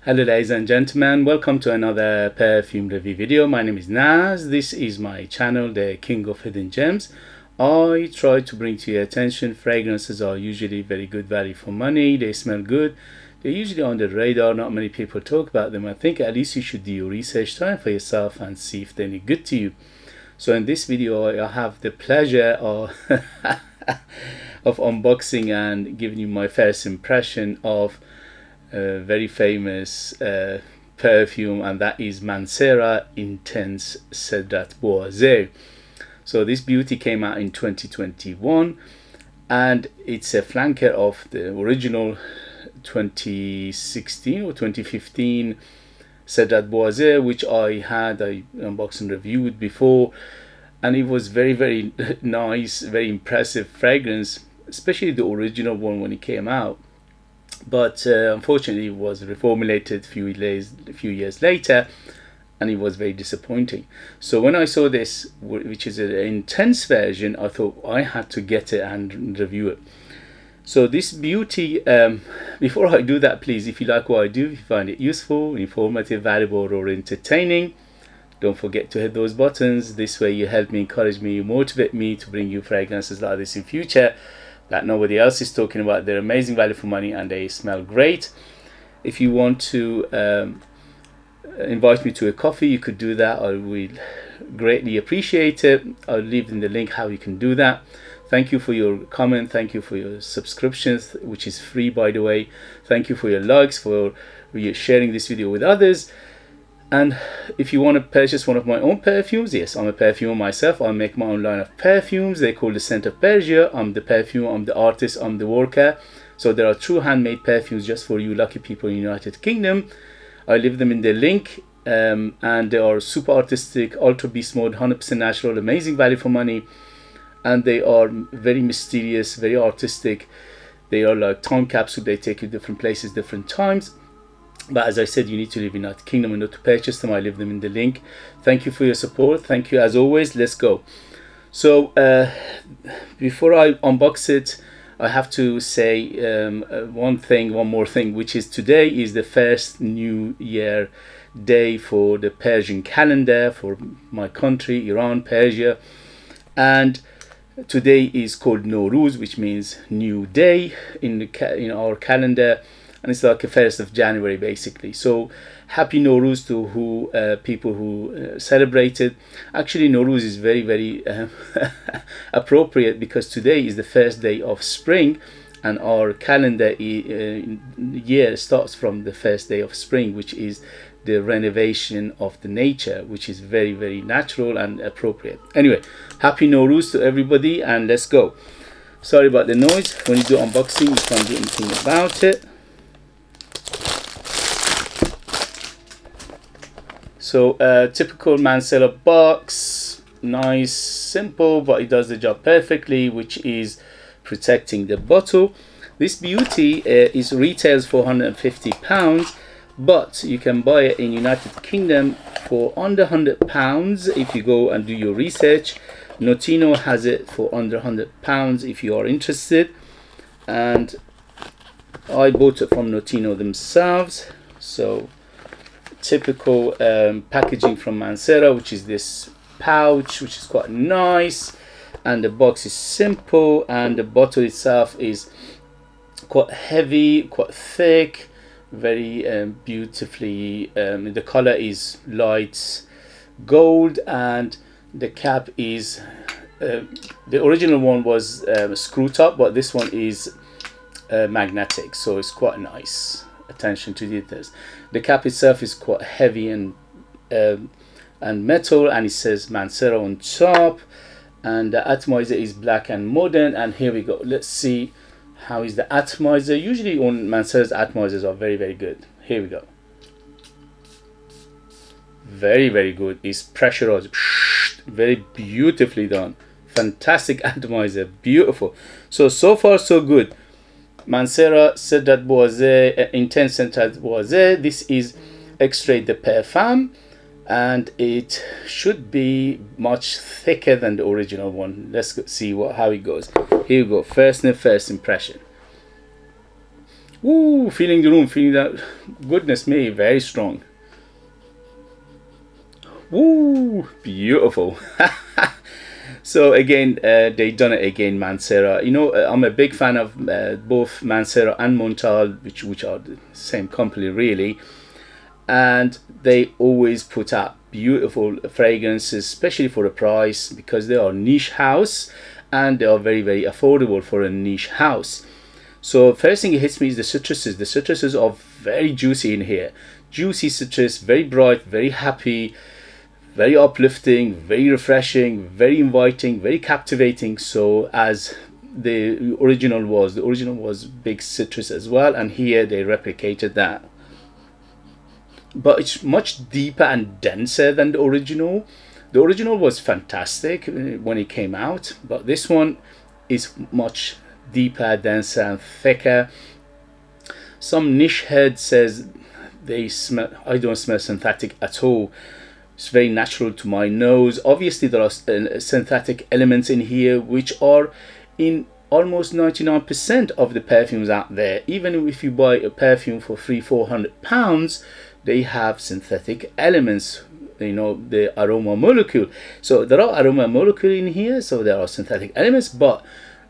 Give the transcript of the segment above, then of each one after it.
Hello ladies and gentlemen, welcome to another perfume review video. My name is Naz. This is my channel, the King of Hidden Gems. I try to bring to your attention fragrances are usually very good value for money. They smell good. They're usually on the radar. Not many people talk about them. I think at least you should do your research time for yourself and see if they're any good to you. So in this video I have the pleasure of of unboxing and giving you my first impression of very famous perfume, and that is Mancera Intense Cedrat Boise. So this beauty came out in 2021 and it's a flanker of the original 2016 or 2015 Cedrat Boise, which I unboxed and reviewed before, and it was very nice, very impressive fragrance, especially the original one when it came out. But unfortunately it was reformulated a few years later, and it was very disappointing. So when I saw this, which is an intense version, I thought I had to get it and review it. So this beauty, before I do that, please, if you like what I do, if you find it useful, informative, valuable or entertaining, don't forget to hit those buttons. This way you help me, encourage me, you motivate me to bring you fragrances like this in future that nobody else is talking about. They're amazing value for money and they smell great. If you want to invite me to a coffee, you could do that. I will greatly appreciate it. I'll leave in the link how you can do that. Thank you for your comment. Thank you for your subscriptions, which is free, by the way. Thank you for your likes, for sharing this video with others. And if you want to purchase one of my own perfumes, yes, I'm a perfumer myself. I make my own line of perfumes. They call the scent of Persia. I'm the perfumer, I'm the artist, I'm the worker. So there are true handmade perfumes just for you lucky people in the United Kingdom. I leave them in the link, and they are super artistic, ultra beast mode, 100% natural, amazing value for money, and they are very mysterious, very artistic. They are like time capsule. They take you different places, different times. But as I said, you need to live in the United Kingdom in order to purchase them. I leave them in the link. Thank you for your support. Thank you as always. Let's go. So before I unbox it, I have to say one more thing, which is today is the first New Year day for the Persian calendar, for my country, Iran, Persia. And today is called Nowruz, which means new day in our calendar. And it's like the 1st of January basically. So happy Nowruz to people who celebrate it. Actually Nowruz is very appropriate because today is the first day of spring, and our calendar year starts from the first day of spring, which is the renovation of the nature, which is very natural and appropriate. Anyway, happy Nowruz to everybody, and let's go. Sorry about the noise. When you do unboxing you can't do anything about it. So typical Mancera box, nice, simple, but it does the job perfectly, which is protecting the bottle. This beauty retails for £150, but you can buy it in United Kingdom for under £100 if you go and do your research. Notino has it for under £100 if you are interested, and I bought it from Notino themselves. So typical packaging from Mancera, which is this pouch, which is quite nice, and the box is simple, and the bottle itself is quite heavy, quite thick, very beautifully. The color is light gold, and the cap is the original one was screw top, but this one is magnetic, so it's quite nice. Attention to details. The cap itself is quite heavy and metal, and it says Mancera on top, and the atomizer is black and modern. And here we go. Let's see how is the atomizer. Usually on Mancera's atomizers are very good. Here we go. Very good. It's pressurized, very beautifully done. Fantastic atomizer, beautiful. So far so good. Mancera Cedrat Boise, Intense Cedrat Boise. This is Extrait de Parfum, and it should be much thicker than the original one. Let's see how it goes. Here we go. First impression. Ooh, feeling the room, feeling that. Goodness me, very strong. Woo, beautiful. So again, they done it again, Mancera. You know, I'm a big fan of both Mancera and Montal, which are the same company really, and they always put out beautiful fragrances, especially for the price, because they are niche house and they are very very affordable for a niche house. So first thing it hits me is the citruses. The citruses are very juicy in here. Juicy citrus, very bright, very happy, very uplifting, very refreshing, very inviting, very captivating. So as the original was big citrus as well, and here they replicated that. But it's much deeper and denser than the original. The original was fantastic when it came out, but this one is much deeper, denser, and thicker. Some niche head says they smell. I don't smell synthetic at all. It's very natural to my nose. Obviously, there are synthetic elements in here, which are in almost 99% of the perfumes out there. Even if you buy a perfume for £300-400, they have synthetic elements. You know, the aroma molecule. So there are aroma molecule in here. So there are synthetic elements, but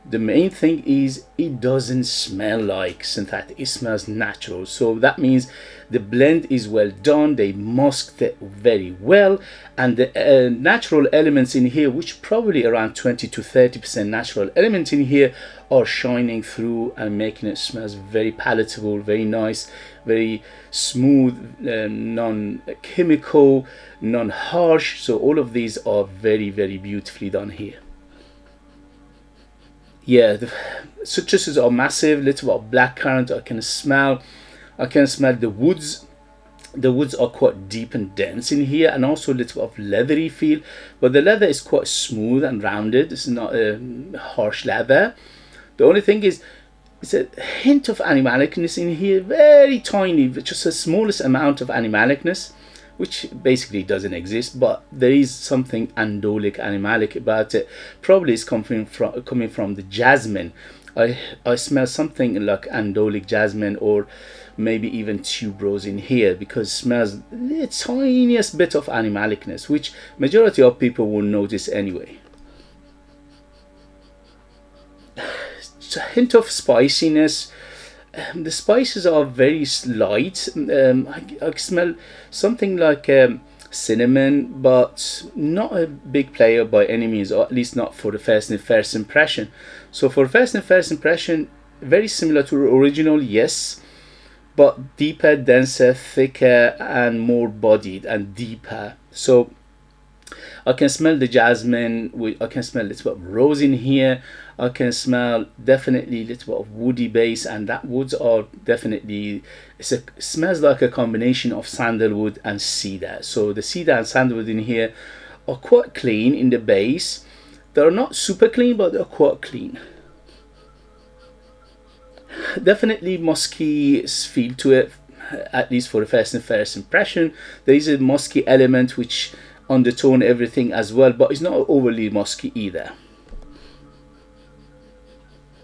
the main thing is it doesn't smell like synthetic, it smells natural. So that means the blend is well done, they masked it very well, and the natural elements in here, which probably around 20 to 30% natural elements in here, are shining through and making it smells very palatable, very nice, very smooth, non-chemical, non-harsh. So all of these are very very beautifully done here. Yeah, the citruses are massive. Little bit of blackcurrant I can smell. I can smell the woods. The woods are quite deep and dense in here, and also a little bit of leathery feel. But the leather is quite smooth and rounded. It's not a harsh leather. The only thing is, it's a hint of animalicness in here, very tiny, just the smallest amount of animalicness, which basically doesn't exist, but there is something andolic, animalic about it. Probably it's coming from the jasmine. I smell something like andolic jasmine, or maybe even tuberose in here, because it smells the tiniest bit of animalicness, which majority of people will notice anyway. It's a hint of spiciness. The spices are very light. I smell something like cinnamon, but not a big player by any means, or at least not for the first impression. So for first impression, very similar to the original, yes, but deeper, denser, thicker, and more bodied and deeper. So I can smell the jasmine. I can smell a little bit of rose in here. I can smell definitely a little bit of woody base, and that woods are definitely, it smells like a combination of sandalwood and cedar. So the cedar and sandalwood in here are quite clean in the base. They're not super clean, but they're quite clean. Definitely musky feel to it, at least for the first impression. There is a musky element which undertone everything as well, but it's not overly musky either.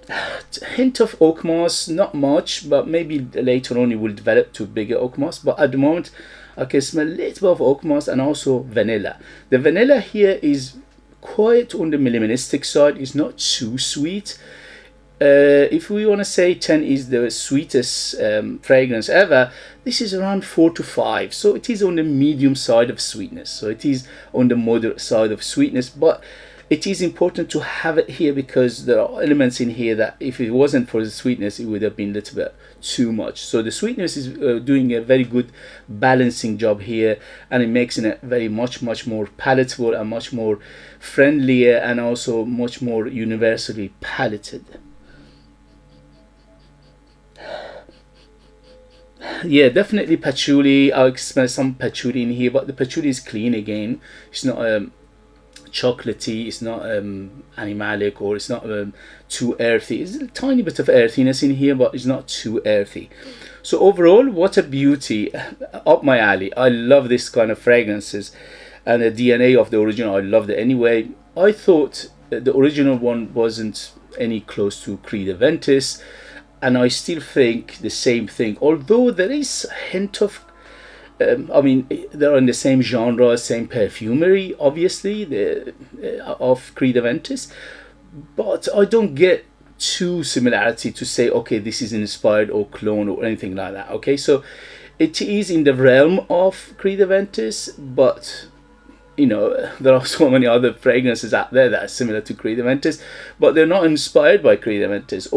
A hint of oak moss, not much, but maybe later on it will develop to bigger oak moss. But at the moment, I can smell a little bit of oak moss and also vanilla. The vanilla here is quite on the minimalistic side. It's not too sweet. If we want to say 10 is the sweetest fragrance ever, this is around 4 to 5. So it is on the medium side of sweetness. So it is on the moderate side of sweetness, but it is important to have it here because there are elements in here that if it wasn't for the sweetness, it would have been a little bit too much. So the sweetness is doing a very good balancing job here, and it makes it very much more palatable and much more friendlier, and also much more universally palated. Yeah, definitely patchouli. I smell some patchouli in here, but the patchouli is clean again. It's not chocolatey, it's not animalic, or it's not too earthy. It's a tiny bit of earthiness in here, but it's not too earthy. So overall, what a beauty. Up my alley. I love this kind of fragrances, and the DNA of the original, I loved it anyway. I thought the original one wasn't any close to Creed Aventis. and I still think the same thing, although there is a hint of I mean, they're in the same genre, same perfumery, obviously, of Creed Aventus, but I don't get too similarity to say, okay, this is inspired or clone or anything like that. Okay, so it is in the realm of Creed Aventus, but you know, there are so many other fragrances out there that are similar to Creed Aventus, but they're not inspired by Creed Aventus,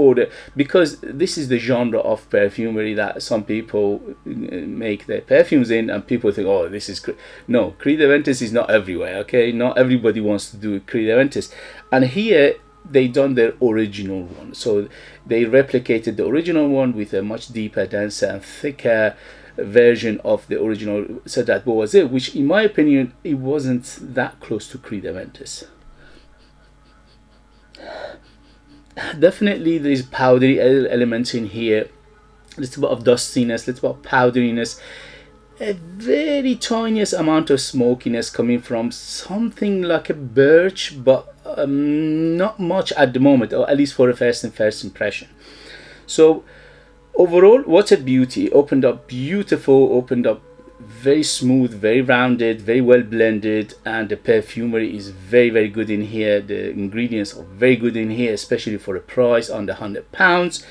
because this is the genre of perfumery that some people make their perfumes in, and people think, oh, this is no, Creed Aventus is not everywhere. Okay, not everybody wants to do Creed Aventus, and here they done their original one, so they replicated the original one with a much deeper, denser, and thicker version of the original Cedrat Boise, which in my opinion it wasn't that close to Creed Aventus. Definitely there is powdery elements in here, a little bit of dustiness, a little bit of powderiness, a very tiniest amount of smokiness coming from something like a birch, but not much at the moment, or at least for a first impression. So overall, what a beauty. Opened up beautiful, opened up very smooth, very rounded, very well blended, and the perfumery is very good in here. The ingredients are very good in here, especially for a price under £100.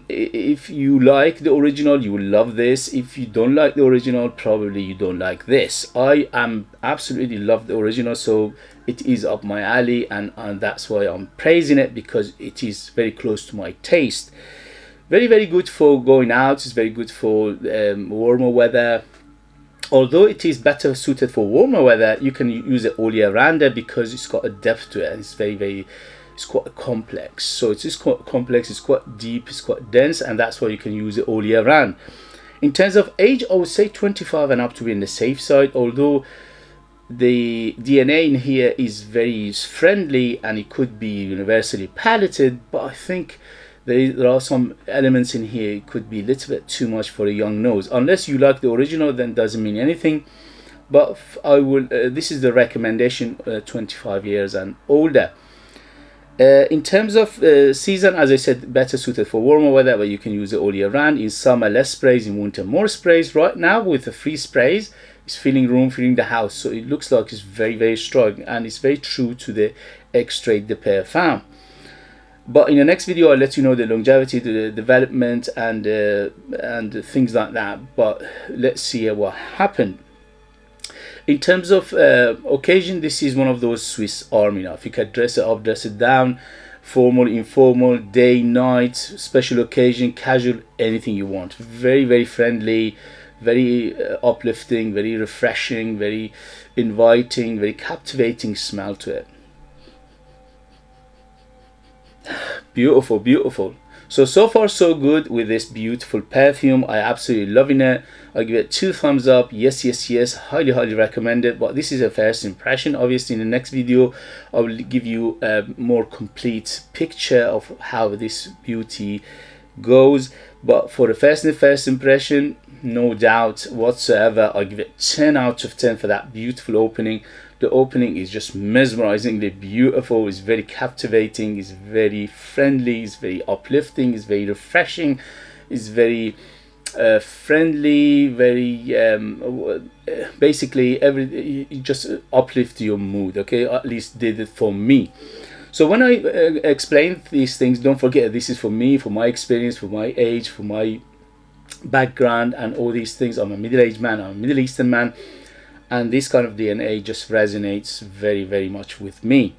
If you like the original, you will love this. If you don't like the original, probably you don't like this. I am absolutely love the original, so it is up my alley, and that's why I'm praising it, because it is very close to my taste. Very good for going out. It's very good for warmer weather. Although it is better suited for warmer weather, you can use it all year round because it's got a depth to it, and it's it's quite complex. So it's just quite complex, it's quite deep, it's quite dense, and that's why you can use it all year round. In terms of age, I would say 25 and up to be in the safe side, although the DNA in here is very friendly and it could be universally palated, but I think there are some elements in here. It could be a little bit too much for a young nose. Unless you like the original, then doesn't mean anything. But I will. This is the recommendation: 25 years and older. In terms of season, as I said, better suited for warmer weather, but you can use it all year round. In summer, less sprays. In winter, more sprays. Right now, with the free sprays, it's filling room, filling the house. So it looks like it's very strong, and it's very true to the Extrait de Parfum. But in the next video, I'll let you know the longevity, the development, and things like that. But let's see what happened. In terms of occasion, this is one of those Swiss Army knife. You can dress it up, dress it down, formal, informal, day, night, special occasion, casual, anything you want. Very friendly, very uplifting, very refreshing, very inviting, very captivating smell to it. Beautiful. So far so good with this beautiful perfume. I absolutely loving it. I give it 2 thumbs up. Yes, highly recommend it. But this is a first impression. Obviously in the next video I will give you a more complete picture of how this beauty goes. But for the first impression, no doubt whatsoever, I give it 10 out of 10 for that beautiful opening. The opening is just mesmerizingly beautiful. It's very captivating, it's very friendly, it's very uplifting, it's very refreshing, it's very friendly, very basically it just uplift your mood. Okay, at least did it for me. So when I explain these things, don't forget this is for me, for my experience, for my age, for my background, and all these things. I'm a middle-aged man, I'm a Middle Eastern man, and this kind of DNA just resonates very much with me.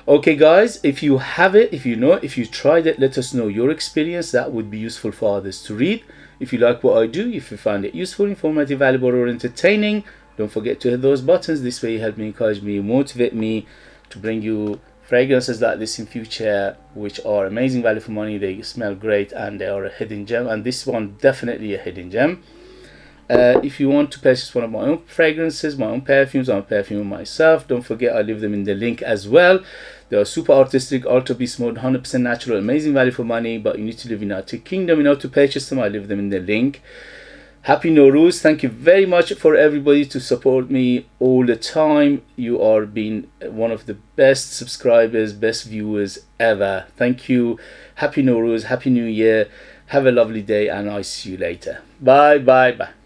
Okay guys, if you have it, if you know it, if you tried it, let us know your experience. That would be useful for others to read. If you like what I do, if you find it useful, informative, valuable, or entertaining, don't forget to hit those buttons. This way you help me, encourage me, motivate me to bring you fragrances like this in future, which are amazing value for money. They smell great and they are a hidden gem, and this one definitely a hidden gem. If you want to purchase one of my own fragrances, my own perfumes, I'm perfuming myself, don't forget I leave them in the link as well. They are super artistic, ultra beast mode, 100% natural, amazing value for money, but you need to live in the United Kingdom in order to purchase them. I leave them in the link. Happy Nowruz. Thank you very much for everybody to support me all the time. You are being one of the best subscribers, best viewers ever. Thank you. Happy Nowruz. Happy New Year. Have a lovely day, and I'll see you later. Bye, bye, bye.